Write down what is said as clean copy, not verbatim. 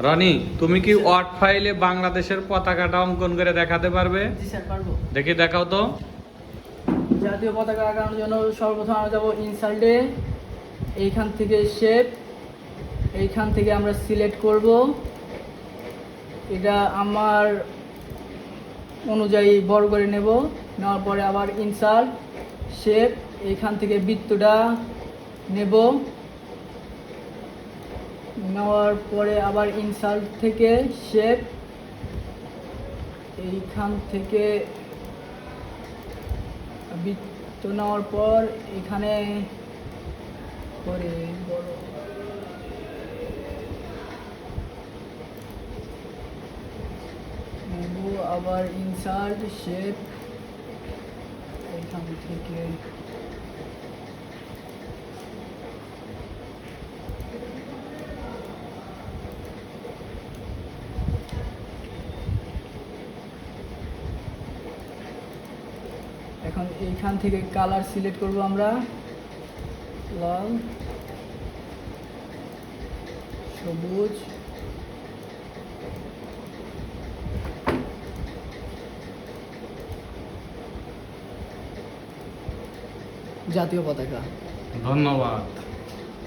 রনি, তুমি কি ওয়ার্ড ফাইলে বাংলাদেশের পতাকাটা অঙ্কন করে দেখাতে পারবে? জি স্যার, পারবো। দেখি, দেখাও তো। জাতীয় পতাকা আঁকানোর জন্য সর্বপ্রথম আমরা যাবো ইনসাল্টে। এইখান থেকে শেপ, এইখান থেকে আমরা সিলেক্ট করব। এটা আমার অনুযায়ী বড় করে নেব। নেওয়ার পরে আবার ইনসাল্ট, শেপ, এইখান থেকে বৃত্তটা নেব। নেওয়ার পরে আবার ইনসাল্ট থেকে শেপ, এইখান থেকে বৃত্ত নেওয়ার পর এখানে করে বড় নেব। আবার ইনসার্ট, শেপ, এখান থেকে এখন এইখান থেকে কালার সিলেক্ট করব আমরা, লাল, সবুজ, জাতীয় পতাকা। ধন্যবাদ।